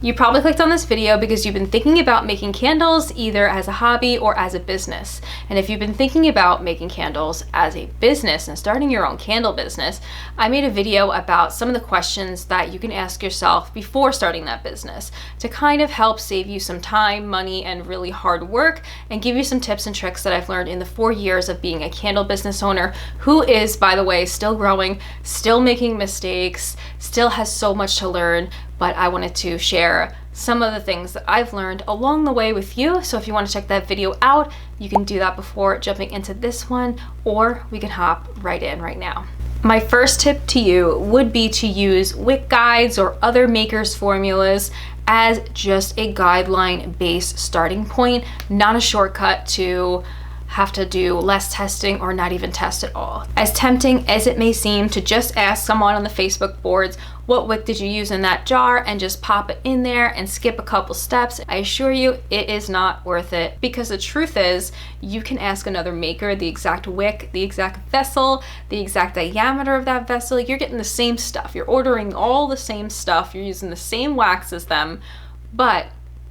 You probably clicked on this video because you've been thinking about making candles either as a hobby or as a business. And if you've been thinking about making candles as a business and starting your own candle business, I made a video about some of the questions that you can ask yourself before starting that business to kind of help save you some time, money, and really hard work, and give you some tips and tricks that I've learned in the 4 years of being a candle business owner who is, by the way, still growing, still making mistakes, still has so much to learn. But I wanted to share some of the things that I've learned along the way with you. So if you want to check that video out, you can do that before jumping into this one, or we can hop right in right now. My first tip to you would be to use Wick guides or other makers' formulas as just a guideline-based starting point, not a shortcut to have to do less testing or not even test at all. As tempting as it may seem to just ask someone on the Facebook boards, what wick did you use in that jar, and just pop it in there and skip a couple steps, I assure you it is not worth it, because the truth is you can ask another maker the exact wick, the exact vessel, the exact diameter of that vessel. You're getting the same stuff. You're ordering all the same stuff. You're using the same wax as them, but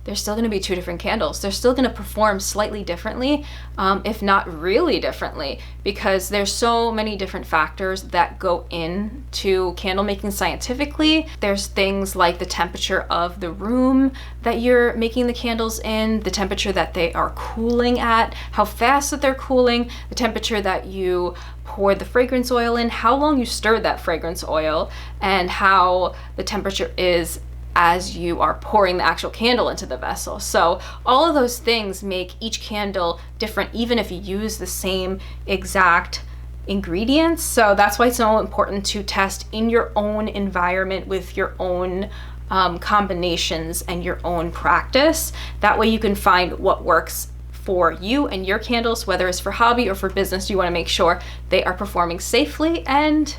they're still going to be two different candles. They're still going to perform slightly differently, if not really differently, because there's so many different factors that go into candle making scientifically. There's things like the temperature of the room that you're making the candles in, the temperature that they are cooling at, how fast that they're cooling, the temperature that you pour the fragrance oil in, how long you stirred that fragrance oil, and how the temperature is as you are pouring the actual candle into the vessel. So all of those things make each candle different, even if you use the same exact ingredients. So that's why it's so important to test in your own environment with your own combinations and your own practice. That way you can find what works for you and your candles, whether it's for hobby or for business. You want to make sure they are performing safely and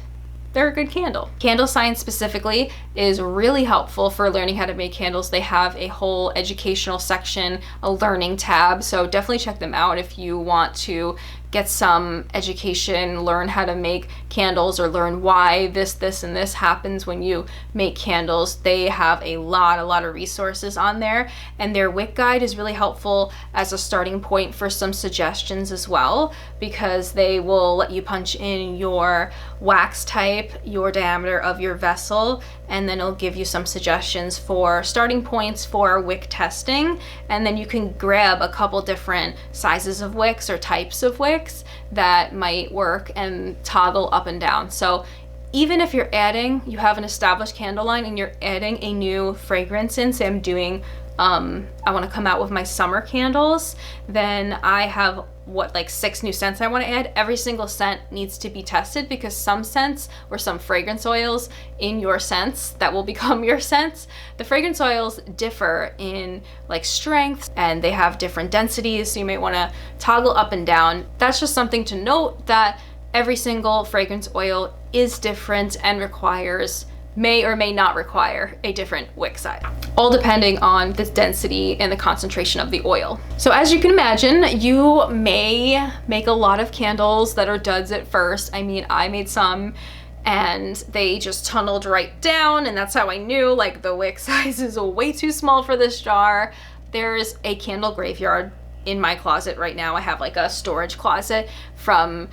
they're a good candle. Candle Science specifically is really helpful for learning how to make candles. They have a whole educational section, a learning tab, so definitely check them out if you want to get some education, learn how to make candles, or learn why this, and this happens when you make candles. They have a lot of resources on there, and their wick guide is really helpful as a starting point for some suggestions as well, because they will let you punch in your wax type, your diameter of your vessel, and then it'll give you some suggestions for starting points for wick testing. And then you can grab a couple different sizes of wicks or types of wicks that might work and toggle up and down. So even if you have an established candle line and you're adding a new fragrance in, say I'm doing, I want to come out with my summer candles, then I have like 6 new scents I want to add. Every single scent needs to be tested, because some scents or some fragrance oils in your scents that will become your scents, the fragrance oils differ in like strength and they have different densities, so you might want to toggle up and down. That's just something to note, that every single fragrance oil is different and may or may not require a different wick size, all depending on the density and the concentration of the oil. So as you can imagine, you may make a lot of candles that are duds at first. I mean, I made some and they just tunneled right down, and that's how I knew like the wick size is way too small for this jar. There's a candle graveyard in my closet right now. I have like a storage closet from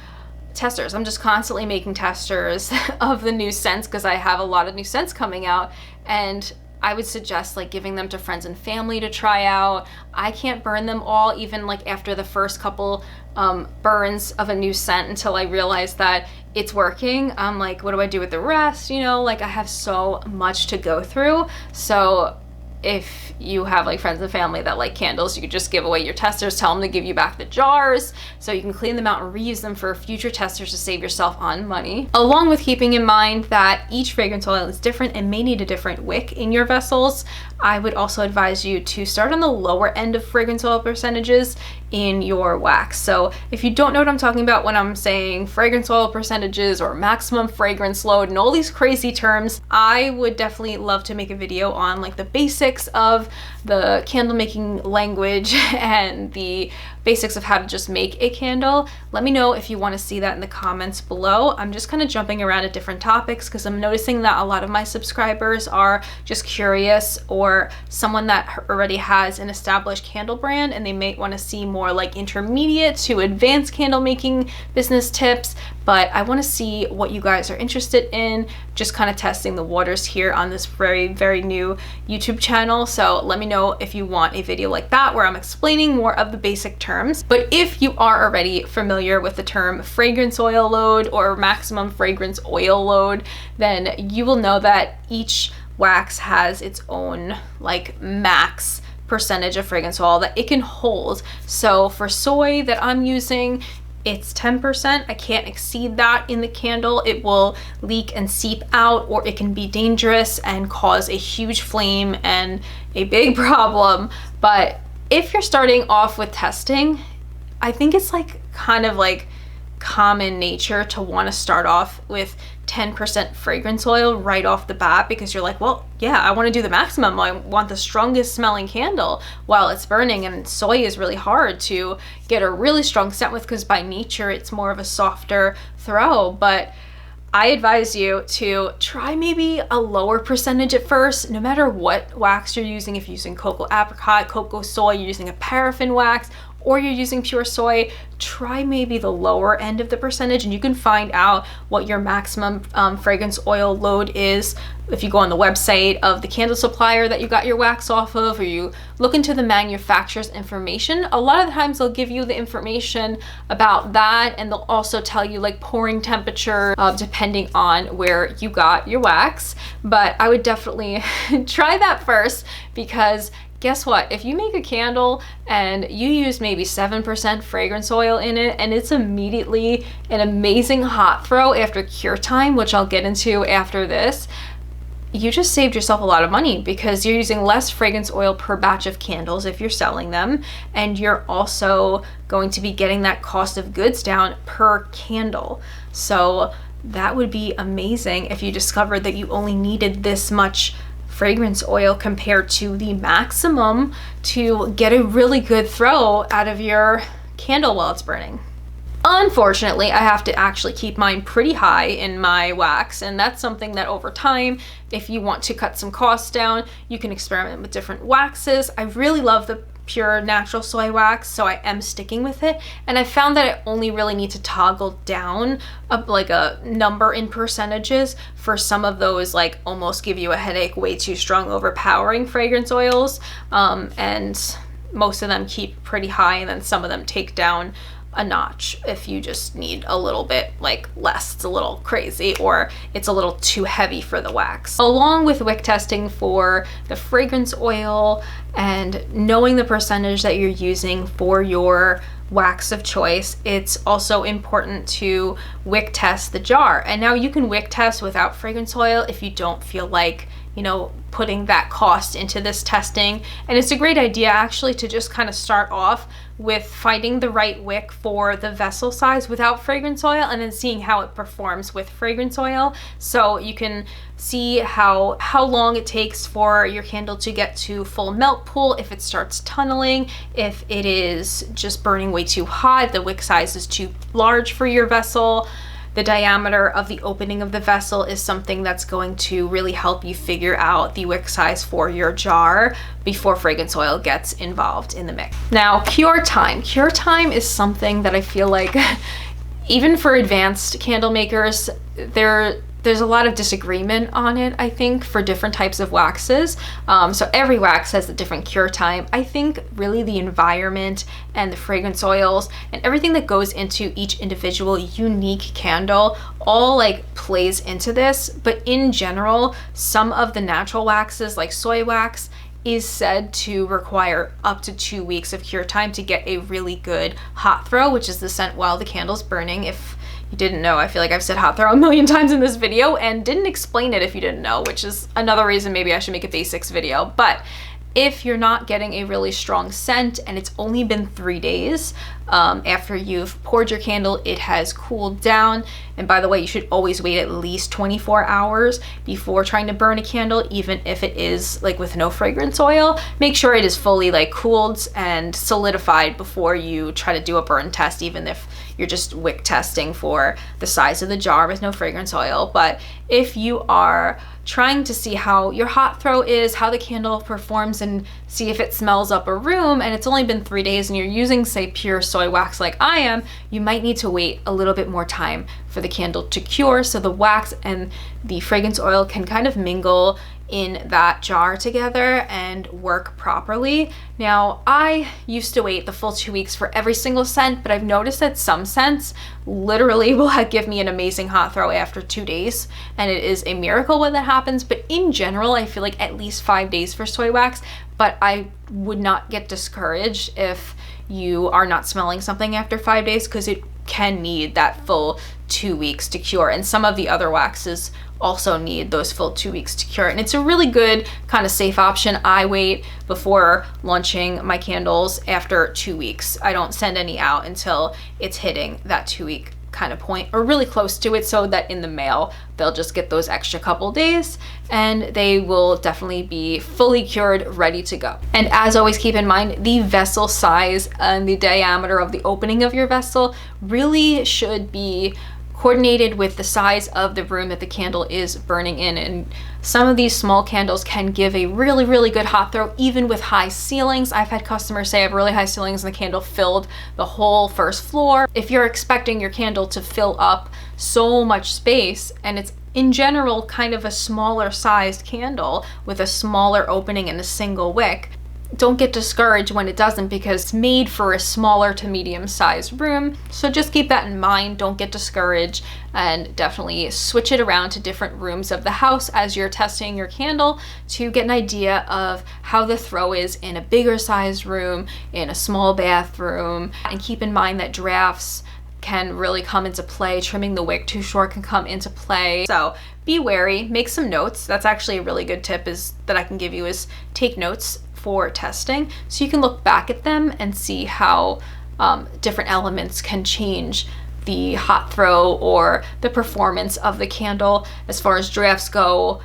testers. I'm just constantly making testers of the new scents, because I have a lot of new scents coming out, and I would suggest like giving them to friends and family to try out. I can't burn them all, even like after the first couple burns of a new scent, until I realize that it's working. I'm like, what do I do with the rest? You know, like I have so much to go through. So if you have like friends and family that like candles, you could just give away your testers, tell them to give you back the jars so you can clean them out and reuse them for future testers to save yourself on money. Along with keeping in mind that each fragrance oil is different and may need a different wick in your vessels, I would also advise you to start on the lower end of fragrance oil percentages in your wax. So if you don't know what I'm talking about when I'm saying fragrance oil percentages or maximum fragrance load and all these crazy terms, I would definitely love to make a video on like the basics basics of the candle making language and the basics of how to just make a candle, let me know if you want to see that in the comments below. I'm just kind of jumping around at different topics because I'm noticing that a lot of my subscribers are just curious, or someone that already has an established candle brand and they may want to see more like intermediate to advanced candle making business tips. But I want to see what you guys are interested in, just kind of testing the waters here on this very, very new YouTube channel. So let me know if you want a video like that where I'm explaining more of the basic terms. But if you are already familiar with the term fragrance oil load or maximum fragrance oil load, then you will know that each wax has its own like max percentage of fragrance oil that it can hold. So for soy that I'm using, it's 10%. I can't exceed that in the candle. It will leak and seep out, or it can be dangerous and cause a huge flame and a big problem. But if you're starting off with testing, I think it's like kind of like common nature to want to start off with 10% fragrance oil right off the bat, because you're like, well, yeah, I want to do the maximum. I want the strongest smelling candle while it's burning, and soy is really hard to get a really strong scent with because by nature it's more of a softer throw. But I advise you to try maybe a lower percentage at first, no matter what wax you're using. If you're using cocoa apricot, cocoa soy, you're using a paraffin wax, or you're using pure soy, try maybe the lower end of the percentage, and you can find out what your maximum fragrance oil load is if you go on the website of the candle supplier that you got your wax off of, or you look into the manufacturer's information. A lot of the times they'll give you the information about that, and they'll also tell you like pouring temperature depending on where you got your wax. But I would definitely try that first, because guess what? If you make a candle and you use maybe 7% fragrance oil in it, and it's immediately an amazing hot throw after cure time, which I'll get into after this, you just saved yourself a lot of money because you're using less fragrance oil per batch of candles if you're selling them, and you're also going to be getting that cost of goods down per candle. So that would be amazing if you discovered that you only needed this much fragrance oil compared to the maximum to get a really good throw out of your candle while it's burning. Unfortunately, I have to actually keep mine pretty high in my wax, and that's something that over time, if you want to cut some costs down, you can experiment with different waxes. I really love the pure natural soy wax, so I am sticking with it, and I found that I only really need to toggle down like a number in percentages for some of those like almost give you a headache, way too strong, overpowering fragrance oils, and most of them keep pretty high, and then some of them take down a notch if you just need a little bit like less. It's a little crazy, or it's a little too heavy for the wax. Along with wick testing for the fragrance oil and knowing the percentage that you're using for your wax of choice, it's also important to wick test the jar. And now you can wick test without fragrance oil if you don't feel like, you know, putting that cost into this testing. And it's a great idea actually to just kind of start off with finding the right wick for the vessel size without fragrance oil, and then seeing how it performs with fragrance oil, so you can see how long it takes for your candle to get to full melt pool, if it starts tunneling, if it is just burning way too hot, the wick size is too large for your vessel. The diameter of the opening of the vessel is something that's going to really help you figure out the wick size for your jar before fragrance oil gets involved in the mix. Now, cure time. Cure time is something that I feel like even for advanced candle makers, there's a lot of disagreement on it, I think, for different types of waxes. So every wax has a different cure time. I think really the environment and the fragrance oils and everything that goes into each individual unique candle all like plays into this. But in general, some of the natural waxes like soy wax is said to require up to 2 weeks of cure time to get a really good hot throw, which is the scent while the candle's burning. If you didn't know, I feel like I've said hot throw a million times in this video and didn't explain it if you didn't know, which is another reason maybe I should make a basics video. But if you're not getting a really strong scent and it's only been 3 days after you've poured your candle, it has cooled down. And by the way, you should always wait at least 24 hours before trying to burn a candle, even if it is like with no fragrance oil. Make sure it is fully like cooled and solidified before you try to do a burn test, even if you're just wick testing for the size of the jar with no fragrance oil. But if you are trying to see how your hot throw is, how the candle performs, and see if it smells up a room, and it's only been 3 days and you're using, say, pure soy wax like I am, you might need to wait a little bit more time for the candle to cure so the wax and the fragrance oil can kind of mingle in that jar together and work properly. Now, I used to wait the full 2 weeks for every single scent, but I've noticed that some scents literally will give me an amazing hot throw after 2 days, and it is a miracle when that happens. But in general, I feel like at least 5 days for soy wax, but I would not get discouraged if you are not smelling something after 5 days, because it can need that full 2 weeks to cure, and some of the other waxes also need those full 2 weeks to cure. And it's a really good kind of safe option. I wait before launching my candles after 2 weeks. I don't send any out until it's hitting that 2 week kind of point or really close to it, so that in the mail they'll just get those extra couple days and they will definitely be fully cured, ready to go. And as always, keep in mind the vessel size and the diameter of the opening of your vessel really should be coordinated with the size of the room that the candle is burning in. And some of these small candles can give a really, really good hot throw, even with high ceilings. I've had customers say I have really high ceilings and the candle filled the whole first floor. If you're expecting your candle to fill up so much space, and it's in general kind of a smaller sized candle with a smaller opening and a single wick, don't get discouraged when it doesn't, because it's made for a smaller to medium sized room. So just keep that in mind. Don't get discouraged, and definitely switch it around to different rooms of the house as you're testing your candle to get an idea of how the throw is in a bigger sized room, in a small bathroom. And keep in mind that drafts can really come into play. Trimming the wick too short can come into play. So be wary, make some notes. That's actually a really good tip is that I can give you, is take notes for testing so you can look back at them and see how different elements can change the hot throw or the performance of the candle. As far as drafts go,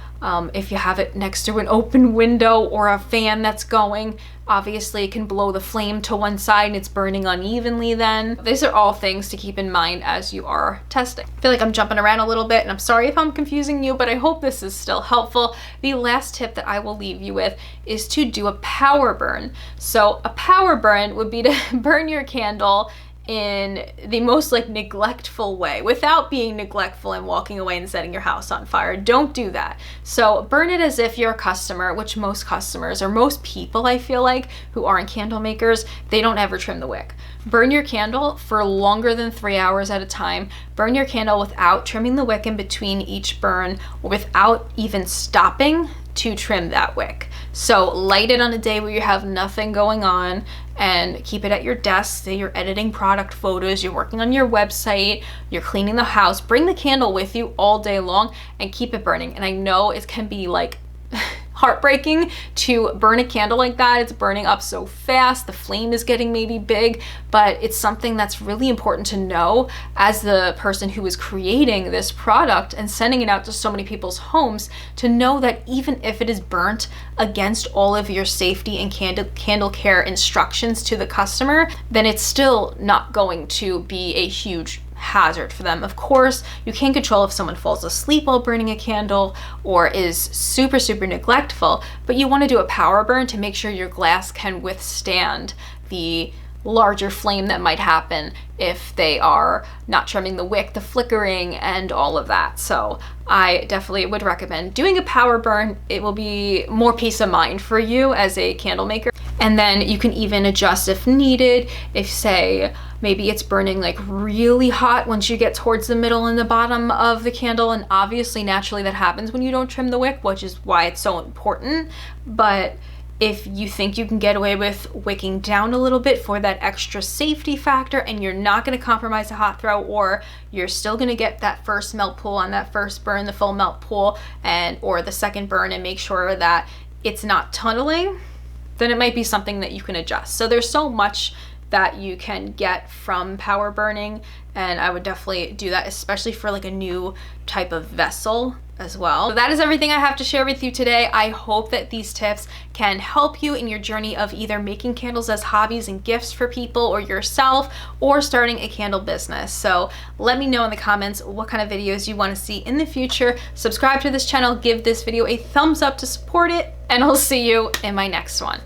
if you have it next to an open window or a fan that's going, obviously it can blow the flame to one side and it's burning unevenly then. These are all things to keep in mind as you are testing. I feel like I'm jumping around a little bit and I'm sorry if I'm confusing you, but I hope this is still helpful. The last tip that I will leave you with is to do a power burn. So a power burn would be to burn your candle in the most like neglectful way, without being neglectful and walking away and setting your house on fire. Don't do that. So burn it as if you're a customer, which most customers or most people I feel like who aren't candle makers, they don't ever trim the wick. Burn your candle for longer than 3 hours at a time. Burn your candle without trimming the wick in between each burn, or without even stopping to trim that wick. So light it on a day where you have nothing going on, and keep it at your desk. Say you're editing product photos, you're working on your website, you're cleaning the house. Bring the candle with you all day long and keep it burning. And I know it can be like heartbreaking to burn a candle like that. It's burning up so fast, the flame is getting maybe big, but it's something that's really important to know as the person who is creating this product and sending it out to so many people's homes, to know that even if it is burnt against all of your safety and candle care instructions to the customer, then it's still not going to be a huge hazard for them. Of course, you can't control if someone falls asleep while burning a candle or is super neglectful, but you want to do a power burn to make sure your glass can withstand the larger flame that might happen if they are not trimming the wick, the flickering, and all of that. So I definitely would recommend doing a power burn. It will be more peace of mind for you as a candle maker. And then you can even adjust if needed. If say maybe it's burning like really hot once you get towards the middle and the bottom of the candle, and obviously naturally that happens when you don't trim the wick, which is why it's so important. But if you think you can get away with wicking down a little bit for that extra safety factor, and you're not going to compromise the hot throw, or you're still going to get that first melt pool on that first burn, the full melt pool, and or the second burn, and make sure that it's not tunneling, then it might be something that you can adjust. So there's so much that you can get from power burning, and I would definitely do that, especially for like a new type of vessel as well. So that is everything I have to share with you today. I hope that these tips can help you in your journey of either making candles as hobbies and gifts for people or yourself, or starting a candle business. So let me know in the comments what kind of videos you want to see in the future. Subscribe to this channel, give this video a thumbs up to support it, and I'll see you in my next one.